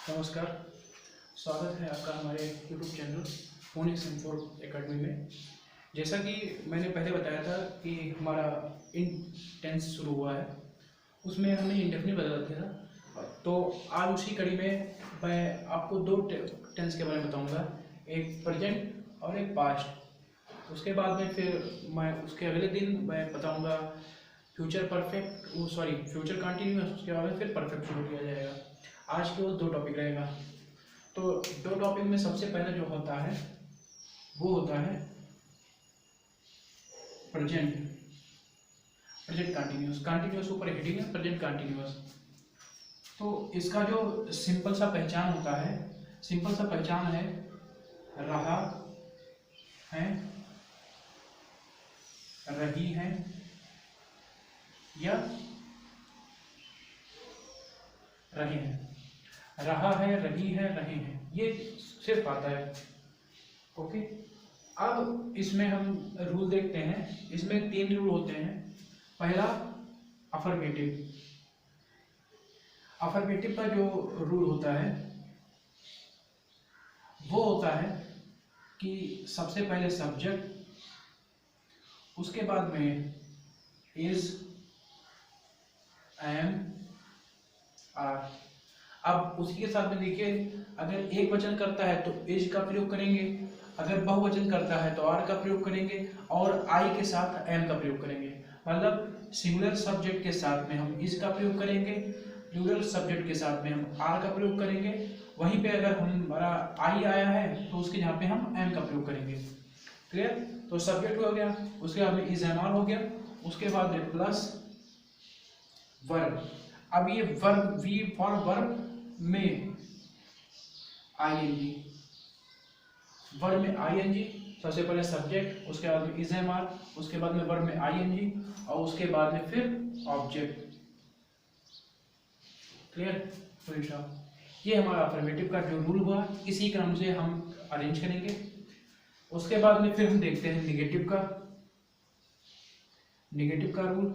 नमस्कार। स्वागत है आपका हमारे YouTube channel phoenix info academy में। जैसा कि मैंने पहले बताया था कि हमारा इन टेंस शुरू हुआ है, उसमें हमने इंडेफिनिट बदला था। तो आज उसी कड़ी में मैं आपको दो टेंस के बारे में बताऊंगा, एक प्रेजेंट और एक पास्ट। उसके बाद में फिर मैं उसके अगले दिन मैं बताऊंगा फ्यूचर फ्यूचर कंटिन्यूअस। उसके बाद में फिर परफेक्ट शुरू किया जाएगा। आज केवल दो टॉपिक रहेगा। तो दो टॉपिक में सबसे पहले जो होता है वो होता है प्रेजेंट प्रेजेंट कंटिन्यूअस। कंटिन्यूअस ऊपर हेडिंग है प्रेजेंट कंटिन्यूअस। तो इसका जो सिंपल सा पहचान होता है, सिंपल सा पहचान है रहा है, रही है या रहे हैं। रहा है, रही है, रहे हैं, ये सिर्फ आता है। ओके, अब इसमें हम रूल देखते हैं। इसमें तीन रूल होते हैं। पहला अफर्मेटिव। अफर्मेटिव का जो रूल होता है वो होता है कि सबसे पहले सब्जेक्ट, उसके बाद में इज, एम, आर। अब उसी के साथ में देखिए, अगर एक वचन करता है तो इज का प्रयोग करेंगे, अगर बहुवचन करता है तो आर का प्रयोग करेंगे, और आई के साथ एम का प्रयोग करेंगे। मतलब सिंगुलर सब्जेक्ट के साथ में हम इज का प्रयोग करेंगे, प्लूरल सब्जेक्ट के साथ में हम आर का प्रयोग करेंगे। वहीं पे अगर हमारा आई आया है तो उसके यहाँ पे हम एम का प्रयोग करेंगे। क्लियर? तो सब्जेक्ट हो गया, उसके बाद में इज एम आर हो गया, उसके बाद में प्लस वर्ब। अब ये वर्ब, वी फॉर वर्ब में आईएनजी, वर्ब में आईएनजी। सबसे पहले सब्जेक्ट, उसके बाद में इज एम आर, उसके बाद में वर्ब में आईएनजी, और उसके बाद में फिर ऑब्जेक्ट। क्लियर? Full stop. ये हमारा अफर्मेटिव का जो रूल हुआ, इसी क्रम से हम अरेंज करेंगे। उसके बाद में फिर हम देखते हैं निगेटिव का, निगेटिव का रूल।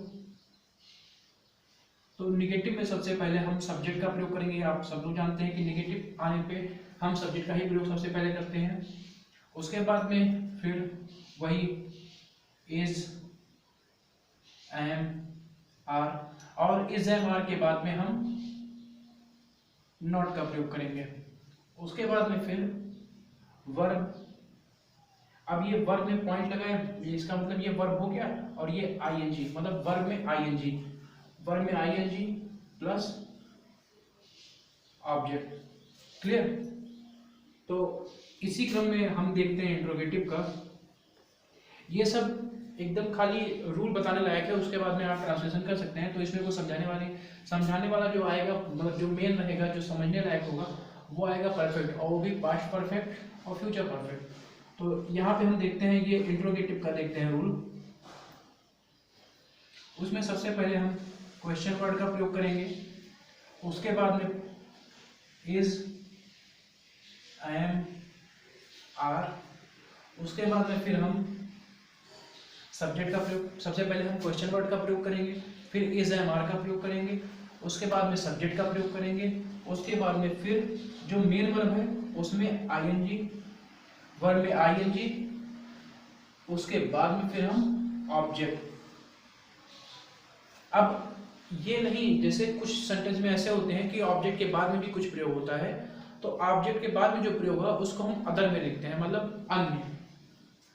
तो निगेटिव में सबसे पहले हम सब्जेक्ट का प्रयोग करेंगे। आप सब लोग जानते हैं कि निगेटिव आने पे हम सब्जेक्ट का ही प्रयोग सबसे पहले करते हैं। उसके बाद में फिर वही इज, एम, आर, और इज एम आर के बाद में हम नॉट का प्रयोग करेंगे। उसके बाद में फिर वर्ब। अब ये वर्ब में पॉइंट लगाए, इसका मतलब ये वर्ब हो गया, और ये आईएनजी, मतलब वर्ब में आईएनजी, वर्ब में आईएनजी प्लस ऑब्जेक्ट। क्लियर? तो इसी क्रम में हम देखते हैं इंट्रोगेटिव का। ये सब एकदम खाली रूल बताने लायक है, उसके बाद में आप ट्रांसलेशन कर सकते हैं। तो इसमें को समझाने वाला जो आएगा, मतलब जो मेन रहेगा, जो समझने लायक होगा, वो आएगा परफेक्ट, और वो भी पास्ट परफेक्ट और फ्यूचर परफेक्ट। तो यहाँ पे हम देखते हैं ये इंट्रोगेटिव का देखते हैं रूल। उसमें सबसे पहले हम क्वेश्चन वर्ड का प्रयोग करेंगे, उसके बाद में इज, एम, आर, उसके बाद में फिर हम सब्जेक्ट का प्रयोग, सबसे पहले हम क्वेश्चन वर्ड का प्रयोग करेंगे, फिर इज एम आर का प्रयोग करेंगे, उसके बाद में सब्जेक्ट का प्रयोग करेंगे, उसके बाद में फिर जो मेन वर्ब है उसमें आईएनजी, वर्ब में आईएनजी, उसके बाद में फिर हम ऑब्जेक्ट। अब ये नहीं, जैसे कुछ सेंटेंस में ऐसे होते हैं कि ऑब्जेक्ट के बाद में भी कुछ प्रयोग होता है, तो ऑब्जेक्ट के बाद में जो प्रयोग होगा उसको हम अदर में लिखते हैं, मतलब अन्य।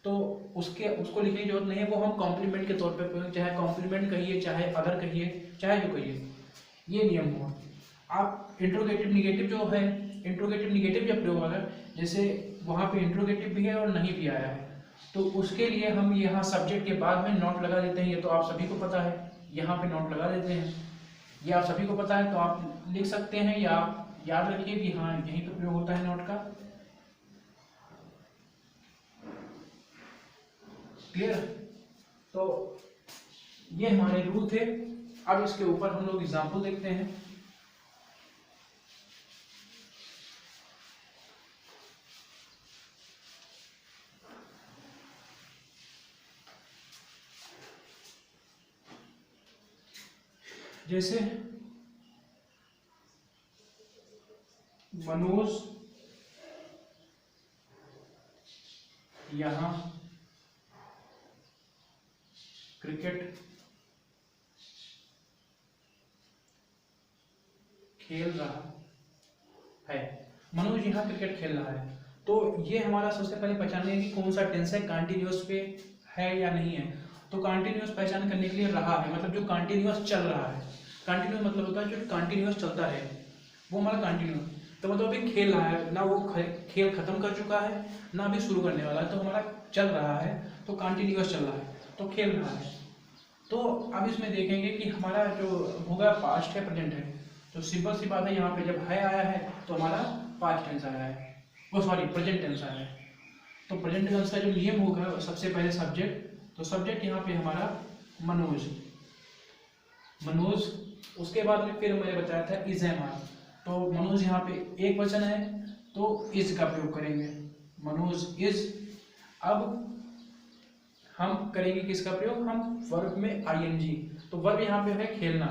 तो उसको लिखने की जरूरत नहीं है, वो हम कॉम्प्लीमेंट के तौर पे, चाहे कॉम्प्लीमेंट कहिए, चाहे अदर कहिए, चाहे जो कहिए, ये नियम हुआ। आप इंट्रोगेटिव निगेटिव जो है, इंट्रोगेटिव निगेटिव जब प्रयोग होगा, जैसे वहाँ पे इंट्रोगेटिव भी है और नहीं भी आया है, तो उसके लिए हम यहाँ सब्जेक्ट के बाद में नॉट लगा देते हैं। ये तो आप सभी को पता है, यहाँ पे नॉट लगा देते हैं, ये आप सभी को पता है। तो आप लिख सकते हैं, या आप याद रखिए कि हाँ यहीं पे प्रयोग होता है नॉट का। क्लियर? तो ये हमारे रूल थे। अब इसके ऊपर हम लोग एग्जाम्पल देखते हैं। जैसे मनोज यहाँ क्रिकेट खेल रहा है। मनोज यहाँ क्रिकेट खेल रहा है, तो ये हमारा सबसे पहले पहचानना है कि कौन सा टेंस है, कंटिन्यूअस पे है या नहीं है। तो कंटिन्यूअस पहचान करने के लिए रहा है मतलब जो कंटिन्यूअस चल रहा है। कंटिन्यूअस मतलब होता है जो कंटिन्यूअस चलता है, वो हमारा कंटिन्यूअस। तो मतलब अभी खेल रहा है ना, वो खेल खत्म कर चुका है ना अभी शुरू करने वाला है, तो हमारा चल रहा है, तो कंटिन्यूअस चल रहा है, तो खेल रहा है। तो अब इसमें देखेंगे कि हमारा जो होगा पास्ट है प्रेजेंट है। तो सिंपल सी बात है, यहाँ पे जब है आया है तो हमारा पास्ट टेंस आया है, वो सॉरी प्रेजेंट टेंस आया है। तो प्रेजेंट टेंस का जो नियम होगा सबसे पहले सब्जेक्ट, तो सब्जेक्ट यहाँ पे हमारा मनोज, मनोज। उसके बाद में फिर मैंने बताया था इज एम आर, तो मनोज यहाँ पे एक वचन है तो इज का प्रयोग करेंगे, मनोज इज। अब हम करेंगे किसका प्रयोग, हम वर्ब में आईएनजी। तो वर्ब यहाँ पे है खेलना,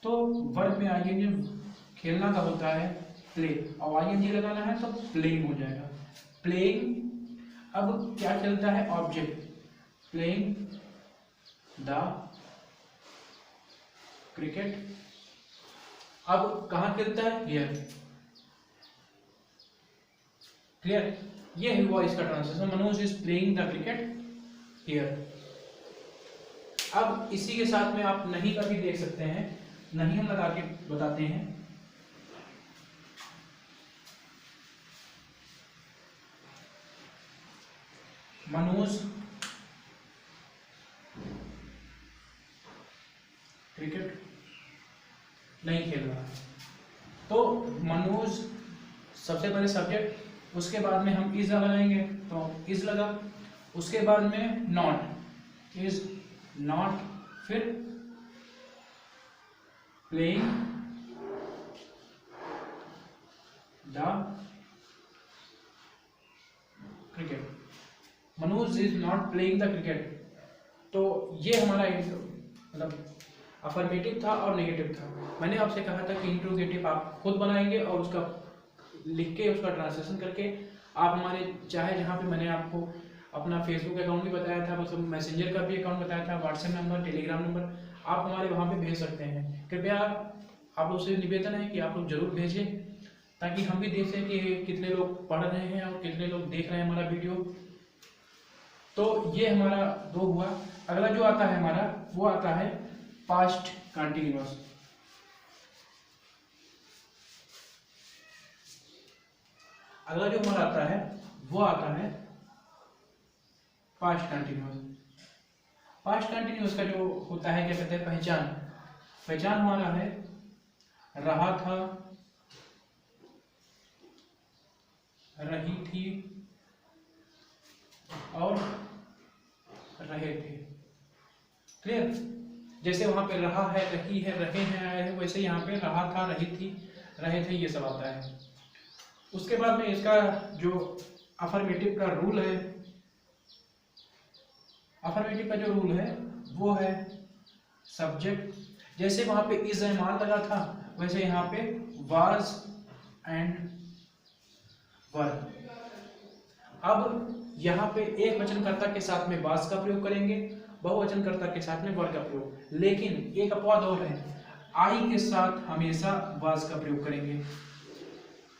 तो वर्ब में आईएनजी खेलना का होता है प्ले, और आईएनजी लगाना है तो प्लेइंग हो जाएगा, प्लेइंग। अब क्या खेलता है, ऑब्जेक्ट, प्लेइंग द क्रिकेट। अब कहाँ खेलता है, हियर। क्लियर, ये हुआ इसका translation, Manoj is playing the cricket here. अब इसी के साथ में आप नहीं का भी देख सकते हैं, नहीं हम लगा के बताते हैं। मनोज क्रिकेट नहीं खेल रहा है, तो मनोज सबसे पहले सब्जेक्ट, उसके बाद में हम इज लगाएंगे तो इज लगा, उसके बाद में नॉट, इज नॉट, फिर playing the cricket, Manoj is not playing the cricket. तो ये हमारा मतलब अफर्मेटिव था और नेगेटिव था। मैंने आपसे कहा था कि इंट्रोगेटिव आप खुद बनाएंगे और उसका लिख के उसका ट्रांसलेशन करके आप हमारे चाहे जहाँ पे मैंने आपको अपना फेसबुक अकाउंट भी बताया था, मतलब मैसेंजर का भी अकाउंट बताया था, व्हाट्सएप नंबर, टेलीग्राम नंबर, आप हमारे वहाँ पे भेज सकते हैं। कृपया आप लोग से निवेदन है कि आप लोग जरूर भेजें, ताकि हम भी देख सकें कि कितने लोग पढ़ रहे हैं और कितने लोग देख रहे हैं हमारा वीडियो। तो ये हमारा दो हुआ। अगला जो आता है हमारा वो आता है पास्ट कंटिन्यूअस। अगला जो हमारा आता है वो आता है पास्ट कंटिन्यूअस। पास्ट कंटिन्यूअस का जो होता है क्या कहते हैं, पहचान। पहचान हमारा है रहा था, रही थी और रहे थे। क्लियर, जैसे वहां पे रहा है, रही है, रहे हैं, आए हैं, वैसे यहाँ पे रहा था, रही थी, रहे थे, ये सब आता है। उसके बाद में इसका जो अफर्मेटिव का रूल है, अफर्मेटिव का जो रूल है वो है सब्जेक्ट, जैसे वहां पे इज एंड आर लगा था वैसे यहाँ पे वाज एंड वर। अब यहाँ पे एक वचनकर्ता के साथ में वाज का प्रयोग करेंगे, बहुवचनकर्ता के साथ में वर का प्रयोग। लेकिन एक अपवाद और है, आई के साथ हमेशा वाज का प्रयोग करेंगे,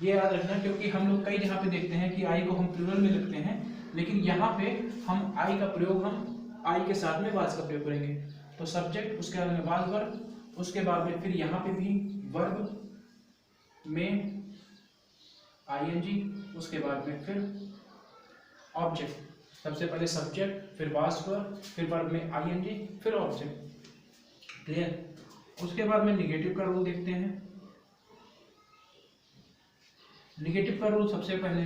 ये याद रखना, क्योंकि हम लोग कई जगह पे देखते हैं कि आई को हम प्लूरल में लिखते हैं, लेकिन यहाँ पे हम आई का प्रयोग, हम आई के साथ में वाज का प्रयोग करेंगे। तो सब्जेक्ट, उसके बाद में वाज वर्ब, उसके बाद में फिर यहाँ पे भी वर्ब में आईएनजी, उसके बाद में फिर ऑब्जेक्ट। सबसे पहले सब्जेक्ट, फिर वाज वर्ब, फिर वर्ब में आईएनजी, फिर ऑब्जेक्ट। क्लियर। उसके बाद में निगेटिव का रूल देखते हैं। निगेटिव का रूल सबसे पहले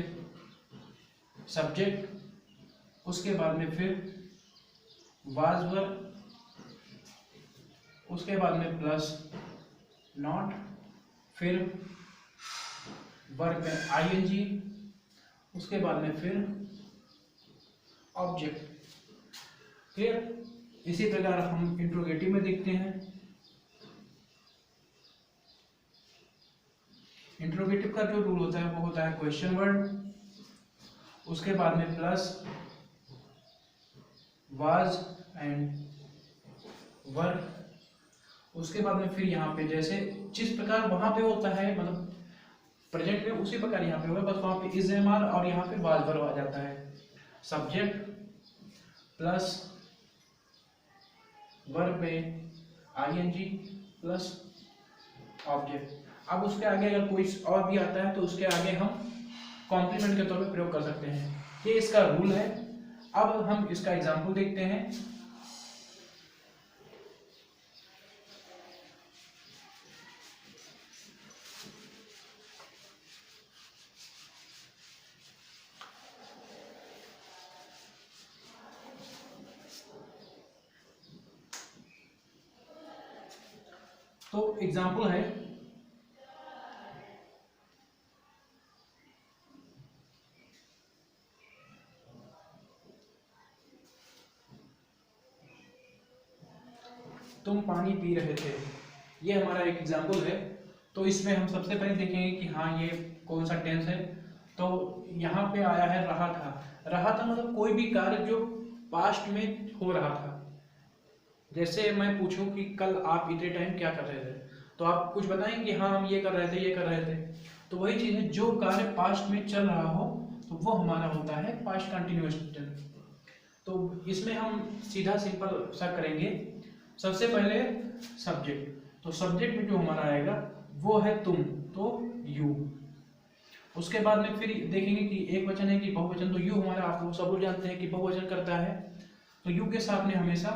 सब्जेक्ट, उसके बाद में फिर वाज वर्ब, उसके बाद में प्लस नॉट, फिर वर्ब में आईएनजी, उसके बाद में फिर ऑब्जेक्ट। क्लियर। इसी प्रकार हम इंट्रोगेटिव में देखते हैं। इंट्रोगेटिव का जो रूल होता है वो होता है क्वेश्चन वर्ड, उसके बाद में प्लस वाज एंड वर, उसके बाद में फिर यहाँ पे जैसे जिस प्रकार वहां पे होता है मतलब प्रेजेंट में उसी प्रकार यहाँ पे होगा, बस वहां पे इज एम आर और यहाँ पे वाज वर आ जाता है। सब्जेक्ट प्लस वर्ब में आईएनजी प्लस ऑब्जेक्ट। अब उसके आगे अगर कोई और भी आता है तो उसके आगे हम कॉम्प्लीमेंट के तौर पे प्रयोग कर सकते हैं। ये इसका रूल है। अब हम इसका एग्जांपल देखते हैं। तो एग्जांपल है तुम पानी पी रहे थे, ये हमारा एक एग्जांपल है। तो इसमें हम सबसे पहले देखेंगे कि हाँ ये कौन सा टेंस है। तो यहाँ पे आया है रहा था। रहा था मतलब कोई भी कार्य जो पास्ट में हो रहा था। जैसे मैं पूछूं कि कल आप इतने टाइम क्या कर रहे थे, तो आप कुछ बताएं कि हाँ हम ये कर रहे थे, ये कर रहे थे। तो वही चीज़ है, जो कार्य पास्ट में चल रहा हो तो वो हमारा होता है पास्ट कंटिन्यूअस टेंस। तो इसमें हम सीधा सिंपल सा करेंगे। सबसे पहले सब्जेक्ट, तो सब्जेक्ट में जो हमारा आएगा वो है तुम, तो यू। उसके बाद में फिर देखेंगे कि एक वचन है कि बहुवचन, तो यू हमारा आप लोग सब लोग जानते हैं कि बहुवचन करता है, तो यू के साथ में हमेशा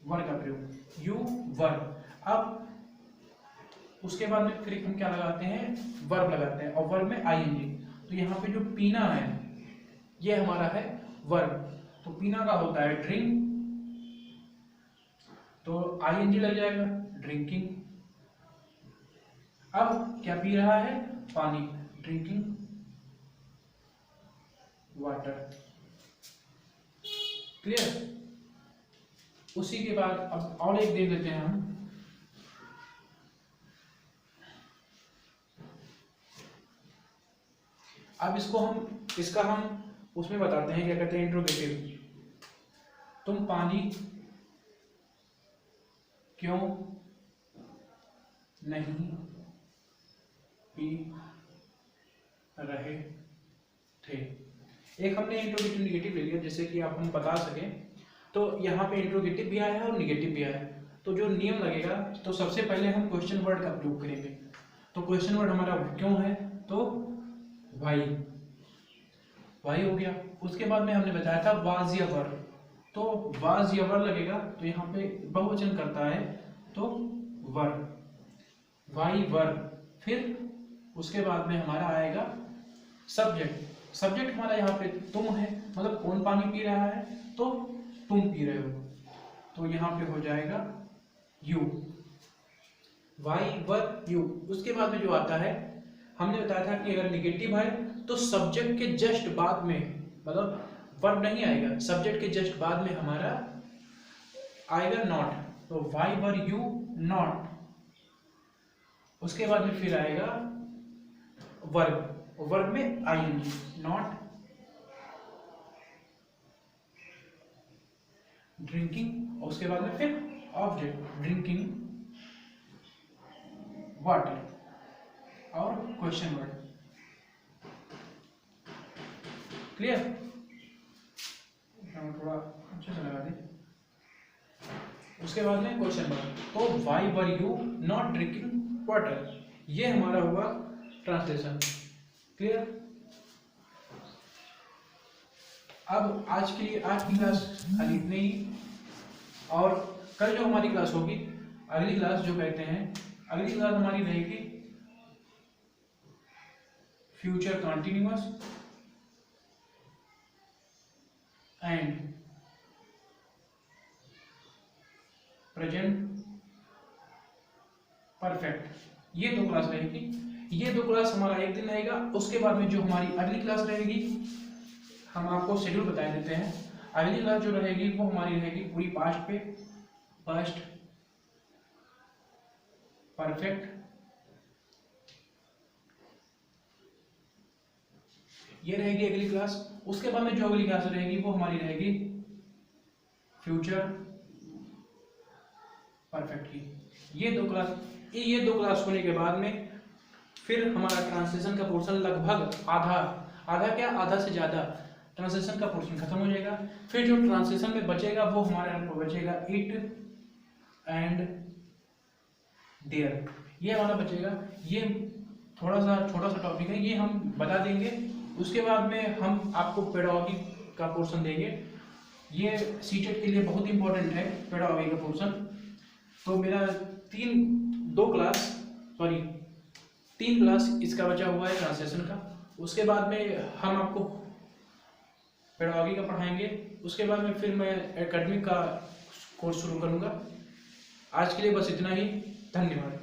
वर का प्रयोग, यू वर। अब उसके बाद में फिर हम क्या लगाते हैं, वर्ब लगाते हैं, और वर्ब में आईएनजी। तो यहाँ पे जो पीना है ये हमारा है वर्ब, तो पीना का होता है ड्रिंक, तो आईएनजी लग जाएगा, ड्रिंकिंग। अब क्या पी रहा है, पानी, ड्रिंकिंग वाटर। क्लियर। उसी के बाद अब और एक देख लेते हैं हम। अब इसका हम उसमें बताते हैं, क्या कहते हैं, इंट्रोगेटिव। तुम पानी क्यों नहीं पी रहे थे। एक हमने इंट्रोगेटिव निगेटिव ले लिया जैसे कि आप हम बता सकें। तो यहाँ पे इंट्रोगेटिव भी आया है और निगेटिव भी आया है। तो जो नियम लगेगा, तो सबसे पहले हम क्वेश्चन वर्ड का प्रयोग करेंगे। तो क्वेश्चन वर्ड हमारा क्यों है, तो वाई, वाई हो गया। उसके बाद में हमने बताया था वाज या वर, तो वाज या वर लगेगा, तो यहाँ पे बहुवचन करता है तो वर, वाई वर। फिर उसके बाद में हमारा आएगा सब्जेक्ट। सब्जेक्ट हमारा यहाँ पे तुम है, मतलब कौन पानी पी रहा है, तो तुम पी रहे हो, तो यहाँ पे हो जाएगा यू, वाई वर यू। उसके बाद में जो आता है, हमने बताया था कि अगर निगेटिव है तो सब्जेक्ट के जस्ट बाद में, मतलब वर्ब नहीं आएगा, सब्जेक्ट के जस्ट बाद में हमारा आएगा नॉट, तो वाई वर यू नॉट। उसके बाद में फिर आएगा वर्ब, वर्ब में आईएनजी, नॉट ड्रिंकिंग। उसके बाद में फिर ऑब्जेक्ट, ड्रिंकिंग वाटर, और क्वेश्चन वर्ड। क्लियर। थोड़ा अच्छे से लगा दें। उसके बाद में क्वेश्चन वर्ड, तो why were you not drinking water, ये हमारा हुआ ट्रांसलेशन। क्लियर। अब आज के लिए आज की क्लास खाली इतने ही, और कल जो हमारी क्लास होगी, अगली क्लास जो कहते हैं, अगली क्लास हमारी रहेगी future continuous and present perfect. ये दो क्लास रहेगी। ये दो क्लास हमारा एक दिन रहेगा। उसके बाद में जो हमारी अगली क्लास रहेगी, हम आपको शेड्यूल बता देते हैं। अगली क्लास जो रहेगी वो हमारी रहेगी पूरी पास्ट पे, पास्ट परफेक्ट ये रहेगी अगली क्लास। उसके बाद में जो अगली क्लास रहेगी वो हमारी रहेगी फ्यूचर परफेक्ट की। ये दो क्लास होने के बाद में फिर हमारा ट्रांसलेशन का पोर्शन लगभग आधा से ज़्यादा ट्रांसलेशन का पोर्शन खत्म हो जाएगा। फिर जो ट्रांसलेशन में बचेगा वो हमारे यहाँ पर बचेगा इट एंड देयर, ये हमारा बचेगा। ये थोड़ा सा छोटा सा टॉपिक है, ये हम बता देंगे। उसके बाद में हम आपको पेडागॉजी का पोर्शन देंगे। ये सीटेट के लिए बहुत इंपॉर्टेंट है पेडागॉजी का पोर्शन। तो मेरा तीन क्लास इसका बचा हुआ है ट्रांसलेशन का। उसके बाद में हम आपको पेडागॉजी का पढ़ाएंगे। उसके बाद में फिर मैं एकेडमिक का कोर्स शुरू करूँगा। आज के लिए बस इतना ही, धन्यवाद।